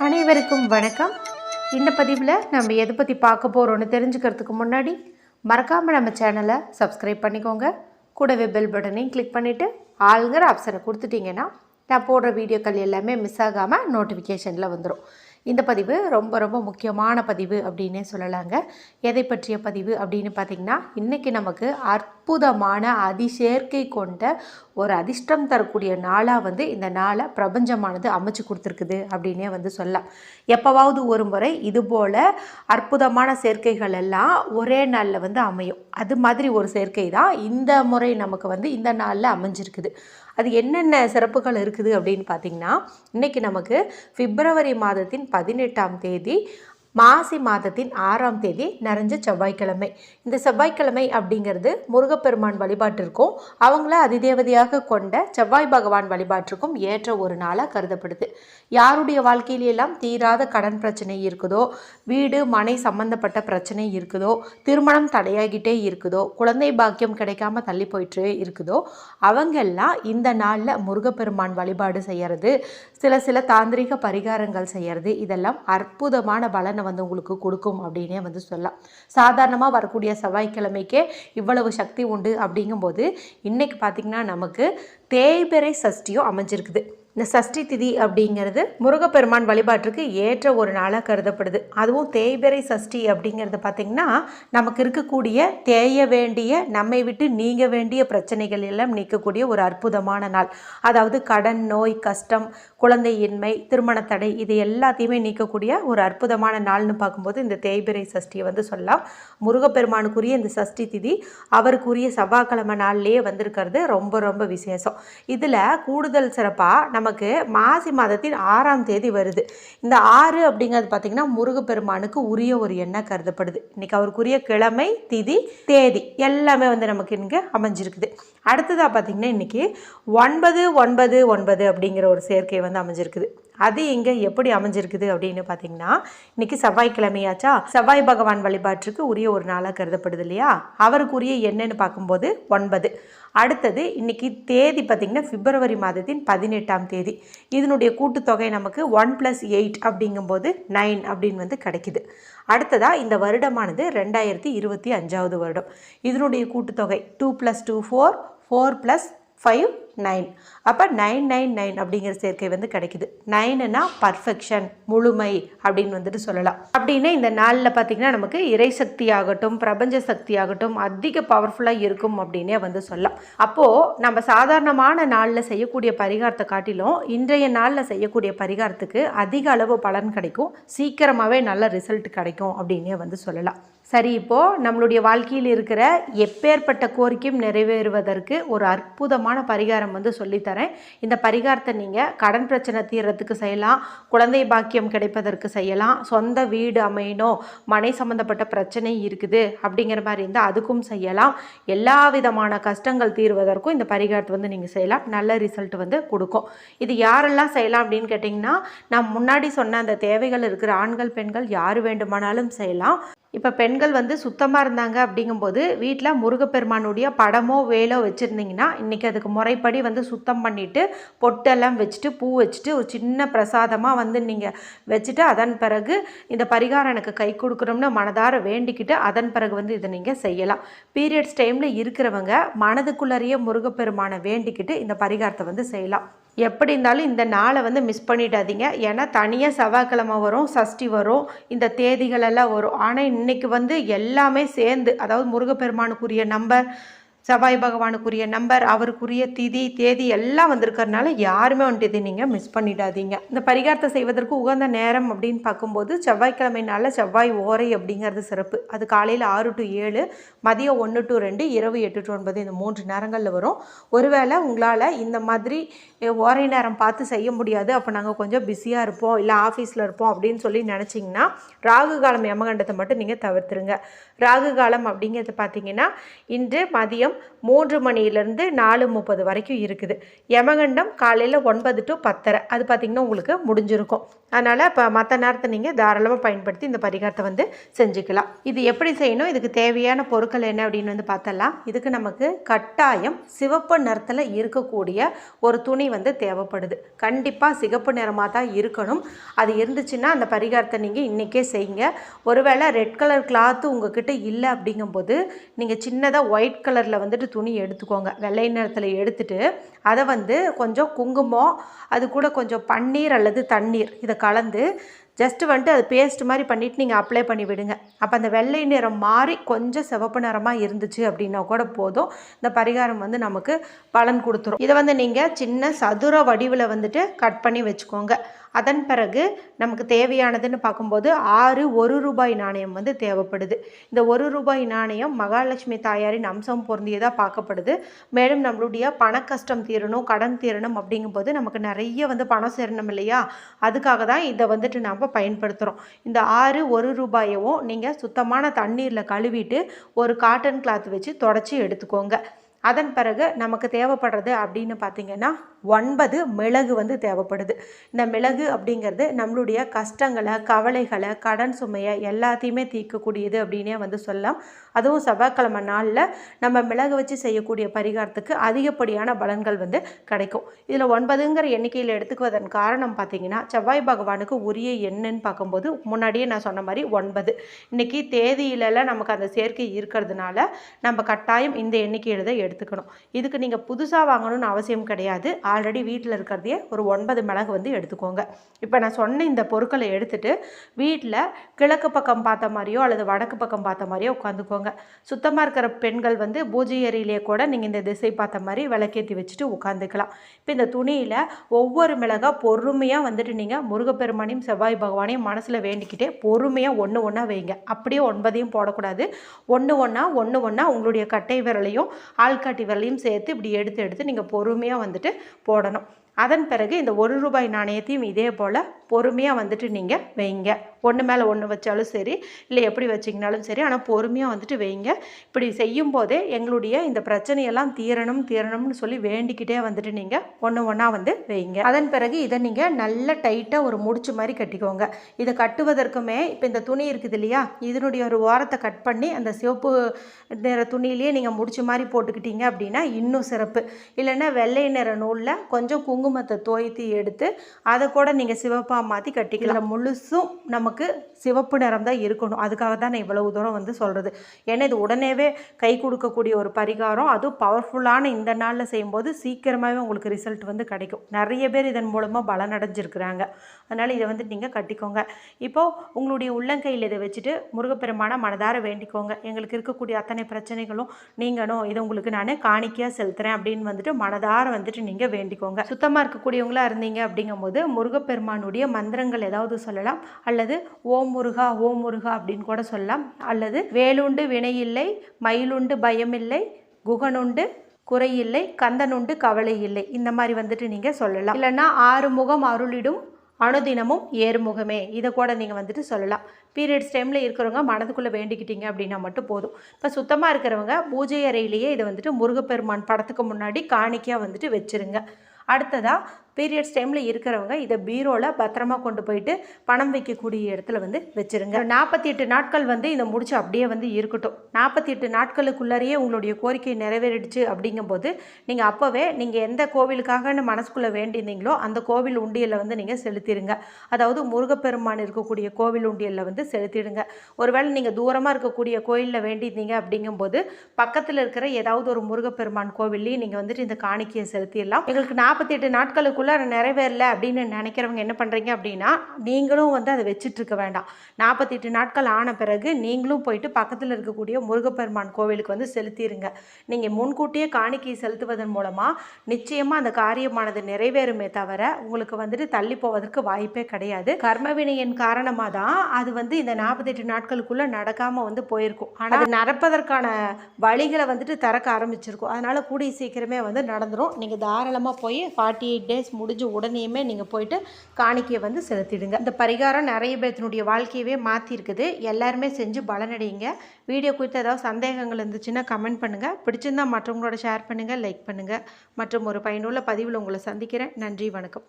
அனைவருக்கும் வணக்கம். இந்த பதிவில் நம்ம எதை பற்றி பார்க்க போகிறோன்னு தெரிஞ்சுக்கிறதுக்கு முன்னாடி மறக்காமல் நம்ம சேனலை சப்ஸ்கிரைப் பண்ணிக்கோங்க. கூடவே பெல் பட்டனையும் கிளிக் பண்ணிவிட்டு ஆளுங்கிற ஆப்ஷனை கொடுத்துட்டிங்கன்னா நான் போடுற வீடியோக்கள் எல்லாமே மிஸ் ஆகாமல் நோட்டிஃபிகேஷனில் வந்துடும். இந்த பதிவு ரொம்ப ரொம்ப முக்கியமான பதிவு அப்படின்னே சொல்லலாங்க. எதை பற்றிய பதிவு அப்படின்னு பார்த்திங்கன்னா, இன்றைக்கி நமக்கு அற்புதமான அதிசேர்க்கை கொண்ட ஒரு அதிர்ஷ்டம் தரக்கூடிய நாளாக இந்த நாளை பிரபஞ்சமானது அமைச்சு கொடுத்துருக்குது அப்படின்னே சொல்லலாம். எப்போவாவது ஒரு முறை இதுபோல் அற்புதமான சேர்க்கைகள் எல்லாம் ஒரே நாளில் அமையும். அது மாதிரி ஒரு சேர்க்கை தான் இந்த முறை நமக்கு இந்த நாளில் அமைஞ்சிருக்குது. அது என்னென்ன சிறப்புகள் இருக்குது அப்படின்னு பார்த்திங்கன்னா, இன்றைக்கி நமக்கு பிப்ரவரி மாதத்தின் 18ஆம் தேதி மாசி மாதத்தின் 6ஆம் தேதி நிறைஞ்ச செவ்வாய்க்கிழமை. இந்த செவ்வாய்க்கிழமை அப்படிங்கிறது முருகப்பெருமான் வழிபாட்டிற்கும் அவங்கள அதிதேவதையாக கொண்ட செவ்வாய் பகவான் வழிபாட்டிற்கும் ஏற்ற ஒரு நாளாக கருதப்படுது. யாருடைய வாழ்க்கையிலெல்லாம் தீராத கடன் பிரச்சனை இருக்குதோ, வீடு மனை சம்பந்தப்பட்ட பிரச்சனை இருக்குதோ, திருமணம் தடையாகிட்டே இருக்குதோ, குழந்தை பாக்கியம் கிடைக்காம தள்ளி போயிட்டு இருக்குதோ, அவங்கெல்லாம் இந்த நாளில் முருகப்பெருமான் வழிபாடு செய்கிறது, சில தாந்திரிக பரிகாரங்கள் செய்கிறது, இதெல்லாம் அற்புதமான பலனை உங்களுக்கு கொடுக்கும் அப்படின்னே சொல்லலாம். சாதாரணமாக வரக்கூடிய செவ்வாய்க்கிழமைக்கே இவ்வளவு சக்தி உண்டு அப்படிங்கும்போது இன்னைக்கு பார்த்திங்கன்னா நமக்கு தேய்பிறை சஷ்டியும் அமைஞ்சிருக்குது. இந்த சஷ்டி திதி அப்படிங்கிறது முருகப்பெருமான் வழிபாட்டுக்கு ஏற்ற ஒரு நாளாக கருதப்படுது. அதுவும் தேய்பிறை சஷ்டி அப்படிங்கிறது பார்த்திங்கன்னா நமக்கு இருக்கக்கூடிய தேய வேண்டிய, நம்மை விட்டு நீங்க வேண்டிய பிரச்சனைகள் எல்லாம் நீக்கக்கூடிய ஒரு அற்புதமான நாள். அதாவது கடன், நோய், கஷ்டம், குழந்தையின்மை, திருமண தடை, இது எல்லாத்தையுமே நீக்கக்கூடிய ஒரு அற்புதமான நாள்னு பார்க்கும்போது இந்த தேய்பிறை சஷ்டியை சொல்லலாம். முருகப்பெருமானுக்குரிய இந்த சஷ்டி திதி அவருக்குரிய செவ்வாய்க்கிழமை நாள்லேயே வந்திருக்கிறது ரொம்ப ரொம்ப விசேஷம். இதில் கூடுதல் சிறப்பாக நமக்கு மாசி மாதத்தின் 6ஆம் தேதி வருது. இந்த 6 அப்படிங்கிறது பார்த்திங்கன்னா முருகப்பெருமானுக்கு உரிய ஒரு எண்ணெய் கருதப்படுது. இன்றைக்கி அவருக்குரிய கிழமை, திதி, தேதி எல்லாமே நமக்கு இங்கே அமைஞ்சிருக்குது. அடுத்ததாக பார்த்திங்கன்னா இன்றைக்கி 999 அப்படிங்கிற ஒரு சேர்க்கை அமைஞ்சிருக்குது. அது இங்கே எப்படி அமைஞ்சிருக்குது அப்படின்னு பார்த்திங்கன்னா, இன்றைக்கி செவ்வாய்க்கிழமையாச்சா, செவ்வாய் பகவான் வழிபாட்டுக்கு உரிய ஒரு நாளாக கருதப்படுது இல்லையா. அவருக்குரிய என்னன்னு பார்க்கும்போது 9. அடுத்தது இன்றைக்கி தேதி பார்த்திங்கன்னா பிப்ரவரி மாதத்தின் 18ஆம் தேதி. இதனுடைய கூட்டுத்தொகை நமக்கு 1 + 8 அப்படிங்கும்போது 9 அப்படின்னு கிடைக்குது. அடுத்ததாக இந்த வருடமானது 2025ஆவது வருடம். இதனுடைய கூட்டுத்தொகை 2 + 2 4, 4 + 5 9. அப்போ 999 அப்படிங்கிற சேர்க்கை கிடைக்குது. 9னா பர்ஃபெக்ஷன், முழுமை அப்படின்னு சொல்லலாம். அப்படின்னு இந்த நாளில் பார்த்திங்கன்னா நமக்கு இறை சக்தி ஆகட்டும், பிரபஞ்ச சக்தி ஆகட்டும் அதிக பவர்ஃபுல்லாக இருக்கும் அப்படின்னே சொல்லலாம். அப்போது நம்ம சாதாரணமான நாளில் செய்யக்கூடிய பரிகாரத்தை காட்டிலும் இன்றைய நாளில் செய்யக்கூடிய பரிகாரத்துக்கு அதிக அளவு பலன் கிடைக்கும், சீக்கிரமாகவே நல்ல ரிசல்ட் கிடைக்கும் அப்படின்னே சொல்லலாம். சரி, இப்போது நம்மளுடைய வாழ்க்கையில் இருக்கிற எப்பேற்பட்ட கோரிக்கையும் நிறைவேறுவதற்கு ஒரு அற்புதமான பரிகாரம் சொல்லித்தரேன். இந்த பரிகாரத்தை நீங்கள் கடன் பிரச்சனை தீர்றதுக்கு செய்யலாம், குழந்தை பாக்கியம் கிடைப்பதற்கு செய்யலாம், சொந்த வீடு அமையணும், மனை சம்மந்தப்பட்ட பிரச்சனை இருக்குது அப்படிங்கிற மாதிரி இருந்தால் அதுக்கும் செய்யலாம். எல்லா விதமான கஷ்டங்கள் தீர்வதற்கும் இந்த பரிகாரத்தை நீங்கள் செய்யலாம். நல்ல ரிசல்ட் கொடுக்கும். இது யாரெல்லாம் செய்யலாம் அப்படின்னு கேட்டிங்கன்னா, நான் முன்னாடி சொன்ன அந்த தேவைகள் இருக்கிற ஆண்கள், பெண்கள் யார் வேண்டுமானாலும் செய்யலாம். இப்போ பெண்கள் சுத்தமாக இருந்தாங்க அப்படிங்கும்போது வீட்டில் முருகப்பெருமானுடைய படமோ வேலோ வச்சுருந்தீங்கன்னா இன்றைக்கி அதுக்கு முறைப்படி சுத்தம் பண்ணிவிட்டு பொட்டெல்லாம் வச்சுட்டு பூ வச்சுட்டு ஒரு சின்ன பிரசாதமாக நீங்கள் வச்சுட்டு அதன் பிறகு இந்த பரிகாரம் எனக்கு கை கொடுக்கணும்னு மனதார வேண்டிக்கிட்டு அதன் பிறகு இதை நீங்கள் செய்யலாம். பீரியட்ஸ் டைமில் இருக்கிறவங்க மனதுக்குள்ளறிய முருகப்பெருமானை வேண்டிக்கிட்டு இந்த பரிகாரத்தை செய்யலாம். எப்படி இருந்தாலும் இந்த நாளை மிஸ் பண்ணிடாதீங்க. ஏன்னா தனியாக செவ்வாய்க்கிழமை வரும், சஷ்டி வரும், இந்த தேதிகளெல்லாம் வரும். ஆனால் இன்றைக்கி எல்லாமே சேர்ந்து, அதாவது முருகப்பெருமானுக்குரிய நம்பர், செவ்வாய் பகவானுக்குரிய நம்பர், அவருக்குரிய திதி, தேதி எல்லாம் வந்திருக்கிறதுனால யாருமே இதை நீங்கள் மிஸ் பண்ணிடாதீங்க. இந்த பரிகாரத்தை செய்வதற்கு உகந்த நேரம் அப்படின்னு பார்க்கும்போது செவ்வாய்க்கிழமைனால செவ்வாய் ஓரை அப்படிங்கிறது சிறப்பு. அது காலையில் 6 to 7, மதியம் 1 to 2, இரவு 8 to 9 இந்த 3 நேரங்களில் வரும். ஒருவேளை உங்களால் இந்த மாதிரி ஓரை நேரம் பார்த்து செய்ய முடியாது, அப்போ நாங்கள் கொஞ்சம் பிஸியாக இருப்போம், இல்லை ஆஃபீஸில் இருப்போம் அப்படின்னு சொல்லி நினச்சிங்கன்னா ராகு காலம் யமகண்டத்தை மட்டும் நீங்கள் தவிர்த்துருங்க. ராகு காலம் அப்படிங்கிறது பார்த்திங்கன்னா இன்று மதியம் 3 மணிலேருந்து 4:30 வரைக்கும் இருக்குது. யமகண்டம் காலையில் 9 to 10:30. அது பார்த்திங்கன்னா உங்களுக்கு முடிஞ்சிருக்கும். அதனால் இப்போ மற்ற நேரத்தை நீங்கள் தாராளமாக பயன்படுத்தி இந்த பரிகாரத்தை வந்து செஞ்சுக்கலாம். இது எப்படி செய்யணும், இதுக்கு தேவையான பொருட்கள் என்ன அப்படின்னு வந்து பார்த்தலாம். இதுக்கு நமக்கு கட்டாயம் சிவப்பு நிறத்தில் இருக்கக்கூடிய ஒரு துணி வந்து தேவைப்படுது. கண்டிப்பாக சிகப்பு நிறமாக தான் இருக்கணும். அது இருந்துச்சுன்னா அந்த பரிகாரத்தை நீங்கள் இன்றைக்கே செய்யுங்க. ஒருவேளை ரெட் கலர் கிளாத்து உங்ககிட்ட இல்லை அப்படிங்கும்போது நீங்கள் சின்னதாக ஒயிட் கலரில் வந்துட்டு துணி எடுத்துக்கோங்க. வெள்ளை நிறத்தில் எடுத்துட்டு அதை வந்து கொஞ்சம் குங்குமம், அது கூட கொஞ்சம் பன்னீர் அல்லது தண்ணீர் இதை கலந்து ஜஸ்ட்டு வந்துட்டு அது பேஸ்ட் மாதிரி பண்ணிவிட்டு நீங்கள் அப்ளை பண்ணி விடுங்க. அப்போ அந்த வெள்ளை நிறம் மாறி கொஞ்சம் சிவப்பு நிறமாக இருந்துச்சு அப்படின்னா கூட போதும், இந்த பரிகாரம் வந்து நமக்கு பலன் கொடுத்துரும். இதை வந்து நீங்கள் சின்ன சதுர வடிவில் வந்துட்டு கட் பண்ணி வச்சுக்கோங்க. அதன் பிறகு நமக்கு தேவையானதுன்னு பார்க்கும்போது 6 1 நாணயம் வந்து தேவைப்படுது. இந்த 1 நாணயம் மகாலட்சுமி தாயாரின் அம்சம் பொருந்தியதாக பார்க்கப்படுது. மேலும் நம்மளுடைய பண கஷ்டம் தீரணும், கடன் தீரணும் அப்படிங்கும்போது நமக்கு நிறைய வந்து பணம் சேரணும் இல்லையா, அதுக்காக தான் இதை வந்துட்டு நாம் பயன்படுத்துகிறோம். இந்த 6 1 நீங்கள் சுத்தமான தண்ணீரில் கழுவிட்டு ஒரு காட்டன் கிளாத் வச்சு தொடச்சி எடுத்துக்கோங்க. அதன் பிறகு நமக்கு தேவைப்படுறது அப்படின்னு பார்த்திங்கன்னா 9 மிளகு வந்து தேவைப்படுது. இந்த மிளகு அப்படிங்கிறது நம்மளுடைய கஷ்டங்களை, கவலைகளை, கடன் சுமையை எல்லாத்தையுமே தீர்க்கக்கூடியது அப்படின்னே வந்து சொல்லலாம். அதுவும் செவ்வாய்க்கிழமை நாளில் நம்ம மிளகு வச்சு செய்யக்கூடிய பரிகாரத்துக்கு அதிகப்படியான பலன்கள் வந்து கிடைக்கும். இதில் 9ங்கிற எண்ணிக்கையில் எடுத்துக்குவதன் காரணம் பார்த்திங்கன்னா செவ்வாய் பகவானுக்கு உரிய எண்ணுன்னு பார்க்கும்போது முன்னாடியே நான் சொன்ன மாதிரி 9. இன்றைக்கி தேதியிலலாம் நமக்கு அந்த சேர்க்கை இருக்கிறதுனால நம்ம கட்டாயம் இந்த எண்ணிக்கையில் தான் எடுத்துக்கணும். இதுக்கு நீங்கள் புதுசாக வாங்கணும்னு அவசியம் கிடையாது. ஆல்ரெடி வீட்டில் இருக்கிறதையே ஒரு 9 மிளகு வந்து எடுத்துக்கோங்க. இப்போ நான் சொன்ன இந்த பொருட்களை எடுத்துகிட்டு வீட்டில் கிழக்கு பக்கம் பார்த்த மாதிரியோ அல்லது வடக்கு பக்கம் பார்த்த மாதிரியோ உட்காந்துக்கோங்க. சுத்தமாக இருக்கிற பெண்கள் வந்து பூஜை அறையிலே கூட நீங்கள் இந்த திசை பார்த்த மாதிரி விளக்கேற்றி வச்சுட்டு உட்காந்துக்கலாம். இப்போ இந்த துணியில் ஒவ்வொரு மிளகா பொறுமையாக வந்துட்டு நீங்கள் முருகப்பெருமானையும் செவ்வாய் பகவானையும் மனசில் வேண்டிக்கிட்டே பொறுமையாக ஒன்று ஒன்றா வைங்க. அப்படியே 9ஐயும் போடக்கூடாது. ஒன்று ஒன்றா உங்களுடைய கட்டை விரலையும் ஆள்காட்டி விரலையும் சேர்த்து இப்படி எடுத்து நீங்கள் பொறுமையாக வந்துட்டு போடணும். அதன் பிறகு இந்த 1 ரூபாய் நாணயத்தையும் இதே போல் பொறுமையாக வந்துட்டு நீங்கள் வைங்க. ஒன்று மேலே ஒன்று வச்சாலும் சரி, இல்லை எப்படி வச்சிங்கனாலும் சரி, ஆனால் பொறுமையாக வந்துட்டு வைங்க. இப்படி செய்யும் போதே எங்களுடைய இந்த பிரச்சனையெல்லாம் தீரணும்னு சொல்லி வேண்டிக்கிட்டே வந்துட்டு நீங்கள் ஒன்றா வந்து வைங்க. அதன் பிறகு இதை நீங்கள் நல்ல டைட்டாக ஒரு முடிச்சு மாதிரி கட்டிக்கோங்க. இதை கட்டுவதற்குமே இப்போ இந்த துணி இருக்குது இல்லையா, இதனுடைய ஒரு ஓரத்தை கட் பண்ணி அந்த சிவப்பு நிற துணியிலேயே நீங்கள் முடிச்சு மாதிரி போட்டுக்கிட்டீங்க அப்படின்னா இன்னும் சிறப்பு. இல்லைன்னா வெள்ளை நிற நூலில் கொஞ்சம் குங்குமத்தை தோய்த்து எடுத்து அதை கூட நீங்கள் சிவப்பாக மாற்றி கட்டிக்கலாம். முழுசும் நமக்கு சிவப்பு நிறம் தான் இருக்கணும். அதுக்காக தான் நான் இவ்வளவு தூரம் வந்து சொல்கிறது. ஏன்னா இது உடனேவே கை கொடுக்கக்கூடிய ஒரு பரிகாரம். அதுவும் பவர்ஃபுல்லான இந்த நாளில் செய்யும்போது சீக்கிரமாகவே உங்களுக்கு ரிசல்ட் வந்து கிடைக்கும். நிறைய பேர் இதன் மூலமாக பலனடைஞ்சிருக்கிறாங்க. அதனால் இதை வந்து நீங்கள் கட்டிக்கோங்க. இப்போது உங்களுடைய உள்ளங்கையில் இதை வச்சுட்டு முருகப்பெருமான மனதார வேண்டிக்கோங்க. எங்களுக்கு இருக்கக்கூடிய அத்தனை பிரச்சனைகளும் நீங்கணும், இதை உங்களுக்கு நான் காணிக்கையாக செலுத்துகிறேன் அப்படின்னு வந்துட்டு மனதார வந்துட்டு நீங்கள் வேண்டிக்கோங்க. சுத்தமாக இருக்கக்கூடியவங்களாக இருந்தீங்க அப்படிங்கும்போது முருகப்பெருமானுடைய மந்திரங்கள் ஏதாவது சொல்லலாம், அல்லது ஓம் முருகா அப்படின்னு கூட சொல்லலாம், அல்லது வேலுண்டு வினையில்லை, மயிலுண்டு பயமில்லை, குகனுண்டு குறையில்லை, கந்தனுண்டு கவலை இல்லை, இந்த மாதிரி வந்துட்டு நீங்கள் சொல்லலாம். இல்லைன்னா 6 முகம் அருளிடும் அனுதினமும் ஏறுமுகமே, இதை கூட நீங்கள் வந்துட்டு சொல்லலாம். பீரியட்ஸ் டைமில் இருக்கிறவங்க மனதுக்குள்ளே வேண்டிக்கிட்டீங்க அப்படின்னா மட்டும் போதும். இப்போ சுத்தமாக இருக்கிறவங்க பூஜை அறையிலேயே இதை வந்துட்டு முருகப்பெருமான் படத்துக்கு முன்னாடி காணிக்கையாக வந்துட்டு வச்சுருங்க. அடுத்ததாக பீரியட்ஸ் டைமில் இருக்கிறவங்க இதை பீரோவில் பத்திரமா கொண்டு போயிட்டு பணம் வைக்கக்கூடிய இடத்துல வந்து வச்சுருங்க. 48 நாட்கள் வந்து இதை முடிச்சு அப்படியே வந்து இருக்கட்டும். 48 நாட்களுக்குள்ளேயே உங்களுடைய கோரிக்கை நிறைவேறிடுச்சு அப்படிங்கும்போது நீங்கள் அப்போவே நீங்கள் எந்த கோவிலுக்காகன்னு மனசுக்குள்ளே வேண்டியிருந்தீங்களோ அந்த கோவில் உண்டியலில் வந்து நீங்கள் செலுத்திடுங்க. அதாவது முருகப்பெருமான் இருக்கக்கூடிய கோவில் உண்டியலில் வந்து செலுத்திடுங்க. ஒருவேளை நீங்கள் தூரமாக இருக்கக்கூடிய கோயிலில் வேண்டியிருந்தீங்க அப்படிங்கும்போது பக்கத்தில் இருக்கிற ஏதாவது ஒரு முருகப்பெருமான் கோவில்லையும் நீங்கள் வந்துட்டு இந்த காணிக்கையை செலுத்திடலாம். எங்களுக்கு 48 நாட்களுக்குள்ள நிறைவேறல அப்படின்னு நினைக்கிறவங்க என்ன பண்ணுறீங்க அப்படின்னா, நீங்களும் வந்து அதை வச்சுட்டு இருக்க வேண்டாம். 48 நாட்கள் ஆன பிறகு நீங்களும் போயிட்டு பக்கத்தில் இருக்கக்கூடிய முருகப்பெருமான் கோவிலுக்கு வந்து செலுத்திடுங்க. நீங்கள் முன்கூட்டியே காணிக்கை செலுத்துவதன் மூலமாக நிச்சயமாக அந்த காரியமானது நிறைவேறுமே தவிர உங்களுக்கு வந்துட்டு தள்ளி போவதற்கு வாய்ப்பே கிடையாது. கர்மவினையின் காரணமாக தான் அது வந்து இந்த 48 நாட்களுக்குள்ளே நடக்காமல் வந்து போயிருக்கும். ஆனால் அது நடப்பதற்கான வழிகளை வந்துட்டு திறக்க ஆரம்பிச்சிருக்கும். அதனால் கூடிய சீக்கிரமே வந்து நடந்துடும். நீங்கள் தாராளமாக போய் 48 டேஸ் முடிஞ்ச உடனேயுமே நீங்கள் போயிட்டு காணிக்கையை வந்து செலுத்திடுங்க. இந்த பரிகாரம் நிறைய பேர்த்தினுடைய வாழ்க்கையவே மாற்றிருக்குது. எல்லாருமே செஞ்சு பலனடையுங்க. வீடியோ குறித்து ஏதாவது சந்தேகங்கள் இருந்துச்சுன்னா கமெண்ட் பண்ணுங்கள். பிடிச்சிருந்தால் மற்றவங்களோட ஷேர் பண்ணுங்கள், லைக் பண்ணுங்கள். மற்றும் ஒரு பயனுள்ள பதிவில் உங்களை சந்திக்கிறேன். நன்றி, வணக்கம்.